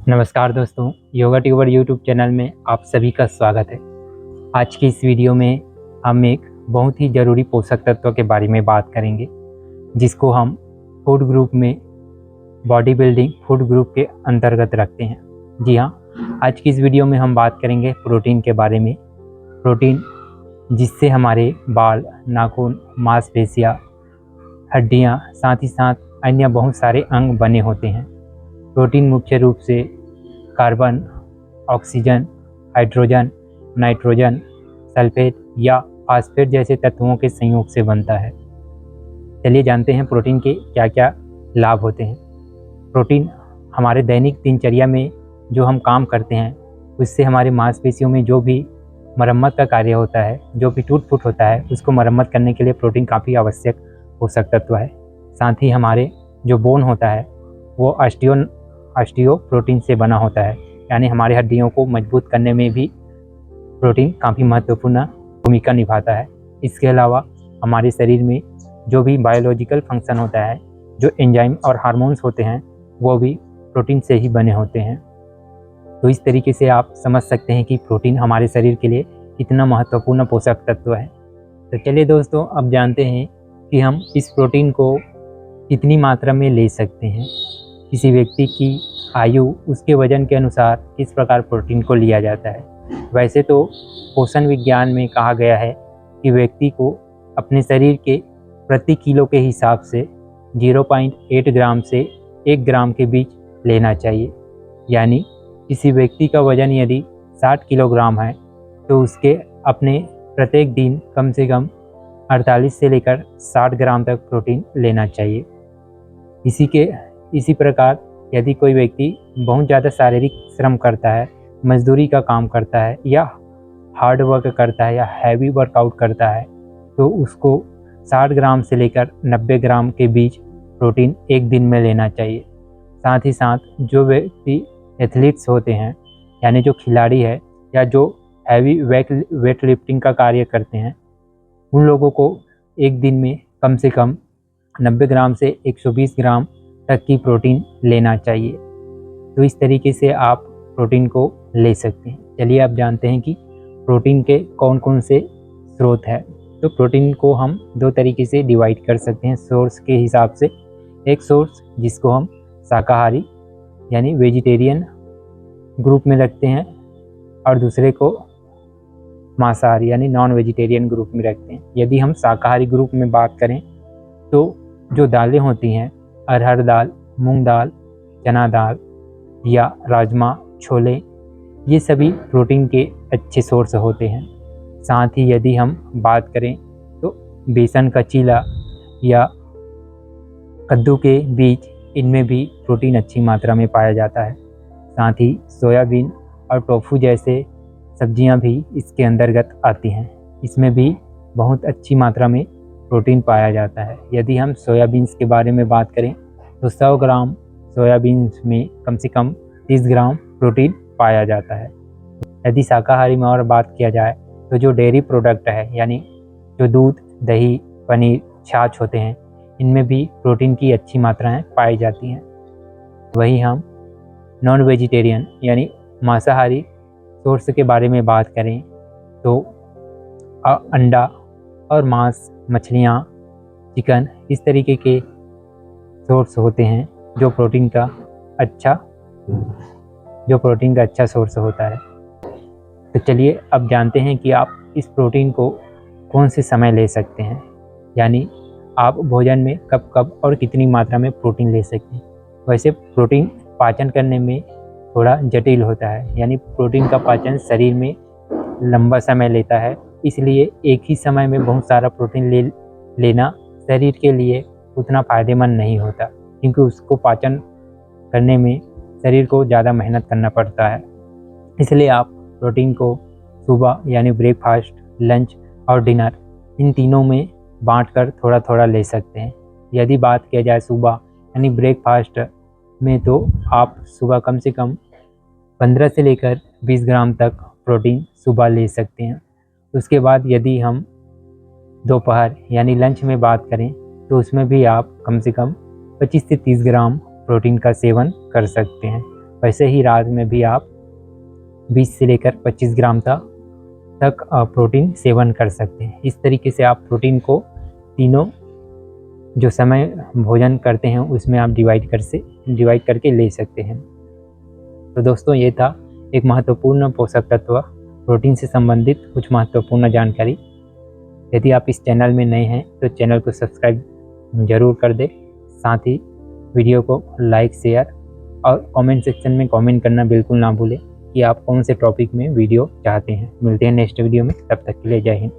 नमस्कार दोस्तों, yoga tuber YouTube channel में आप सभी का स्वागत है। आज की इस वीडियो में हम एक बहुत ही ज़रूरी पोषक तत्व के बारे में बात करेंगे, जिसको हम फूड ग्रुप में बॉडी बिल्डिंग फूड ग्रुप के अंतर्गत रखते हैं। जी हाँ, आज की इस वीडियो में हम बात करेंगे प्रोटीन के बारे में। प्रोटीन जिससे हमारे बाल, नाखून, मांसपेशियाँ, हड्डियाँ, साथ ही साथ अन्य बहुत सारे अंग बने होते हैं। प्रोटीन मुख्य रूप से carbon, oxygen, hydrogen, nitrogen, sulphate या फास्फेट जैसे तत्वों के संयोग से बनता है। चलिए जानते हैं प्रोटीन के क्या क्या लाभ होते हैं। प्रोटीन हमारे दैनिक दिनचर्या में जो हम काम करते हैं, उससे हमारे मांसपेशियों में जो भी मरम्मत का कार्य होता है, जो भी टूट फूट होता है, उसको मरम्मत करने के लिए प्रोटीन काफ़ी आवश्यक पोषक तत्व है। साथ ही हमारे जो बोन होता है वो ऑस्टियो प्रोटीन से बना होता है, यानी हमारे हड्डियों को मजबूत करने में भी प्रोटीन काफ़ी महत्वपूर्ण भूमिका निभाता है। इसके अलावा हमारे शरीर में जो भी बायोलॉजिकल फंक्शन होता है, जो एंजाइम और हार्मोन्स होते हैं, वो भी प्रोटीन से ही बने होते हैं। तो इस तरीके से आप समझ सकते हैं कि प्रोटीन हमारे शरीर के लिए कितना महत्वपूर्ण पोषक तत्व है। तो चलिए दोस्तों, अब जानते हैं कि हम इस प्रोटीन को कितनी मात्रा में ले सकते हैं। किसी व्यक्ति की आयु, उसके वजन के अनुसार किस प्रकार प्रोटीन को लिया जाता है। वैसे तो पोषण विज्ञान में कहा गया है कि व्यक्ति को अपने शरीर के प्रति किलो के हिसाब से 0.8 ग्राम से 1 ग्राम के बीच लेना चाहिए। यानी किसी व्यक्ति का वजन यदि 60 किलोग्राम है तो उसके अपने प्रत्येक दिन कम से कम 48 से लेकर 60 ग्राम तक प्रोटीन लेना चाहिए। इसी प्रकार यदि कोई व्यक्ति बहुत ज़्यादा शारीरिक श्रम करता है, मजदूरी का काम करता है या हार्ड वर्क करता है या हैवी वर्कआउट करता है, तो उसको 60 ग्राम से लेकर 90 ग्राम के बीच प्रोटीन एक दिन में लेना चाहिए। साथ ही साथ जो व्यक्ति एथलीट्स होते हैं, यानी जो खिलाड़ी है या जो हैवी वेट लिफ्टिंग का कार्य करते हैं, उन लोगों को एक दिन में कम से कम 90 ग्राम से 120 ग्राम तक की प्रोटीन लेना चाहिए। तो इस तरीके से आप प्रोटीन को ले सकते हैं। चलिए अब जानते हैं कि प्रोटीन के कौन कौन से स्रोत हैं। तो प्रोटीन को हम दो तरीके से डिवाइड कर सकते हैं सोर्स के हिसाब से। एक सोर्स जिसको हम शाकाहारी यानी वेजिटेरियन ग्रुप में रखते हैं, और दूसरे को मांसाहारी यानी नॉन वेजिटेरियन ग्रुप में रखते हैं। यदि हम शाकाहारी ग्रुप में बात करें तो जो दालें होती हैं, अरहर दाल, मूंग दाल, चना दाल या राजमा, छोले, ये सभी प्रोटीन के अच्छे सोर्स होते हैं। साथ ही यदि हम बात करें तो बेसन का चीला या कद्दू के बीज, इनमें भी प्रोटीन अच्छी मात्रा में पाया जाता है। साथ ही सोयाबीन और टोफू जैसे सब्जियां भी इसके अंतर्गत आती हैं। इसमें भी बहुत अच्छी मात्रा में प्रोटीन पाया जाता है। यदि हम सोयाबीन्स के बारे में बात करें तो 100 ग्राम सोयाबीन्स में कम से कम 30 ग्राम प्रोटीन पाया जाता है। यदि शाकाहारी में और बात किया जाए तो जो डेयरी प्रोडक्ट है, यानी जो दूध, दही, पनीर, छाछ होते हैं, इनमें भी प्रोटीन की अच्छी मात्राएं पाई जाती हैं। वहीं हम नॉन वेजिटेरियन यानी मांसाहारी सोर्स के बारे में बात करें तो अंडा और मांस, मछलियाँ, चिकन, इस तरीके के सोर्स होते हैं जो प्रोटीन का अच्छा सोर्स होता है। तो चलिए अब जानते हैं कि आप इस प्रोटीन को कौन से समय ले सकते हैं, यानी आप भोजन में कब कब और कितनी मात्रा में प्रोटीन ले सकते हैं। वैसे प्रोटीन पाचन करने में थोड़ा जटिल होता है, यानी प्रोटीन का पाचन शरीर में लंबा समय लेता है। इसलिए एक ही समय में बहुत सारा प्रोटीन लेना शरीर के लिए उतना फ़ायदेमंद नहीं होता, क्योंकि उसको पाचन करने में शरीर को ज़्यादा मेहनत करना पड़ता है। इसलिए आप प्रोटीन को सुबह यानी ब्रेकफास्ट, लंच और डिनर, इन तीनों में बांटकर थोड़ा थोड़ा ले सकते हैं। यदि बात किया जाए सुबह यानी ब्रेकफास्ट में, तो आप सुबह कम से कम 15 से लेकर 20 ग्राम तक प्रोटीन सुबह ले सकते हैं। उसके बाद यदि हम दोपहर यानी लंच में बात करें तो उसमें भी आप कम से कम 25 से 30 ग्राम प्रोटीन का सेवन कर सकते हैं। वैसे ही रात में भी आप 20 से लेकर 25 ग्राम तक प्रोटीन सेवन कर सकते हैं। इस तरीके से आप प्रोटीन को तीनों जो समय भोजन करते हैं उसमें आप डिवाइड करके ले सकते हैं। तो दोस्तों, ये था एक महत्वपूर्ण पोषक तत्व प्रोटीन से संबंधित कुछ महत्वपूर्ण जानकारी। यदि आप इस चैनल में नए हैं तो चैनल को सब्सक्राइब जरूर कर दें। साथ ही वीडियो को लाइक, शेयर और कमेंट सेक्शन में कमेंट करना बिल्कुल ना भूलें कि आप कौन से टॉपिक में वीडियो चाहते हैं। मिलते हैं नेक्स्ट वीडियो में, तब तक के लिए जय हिंद।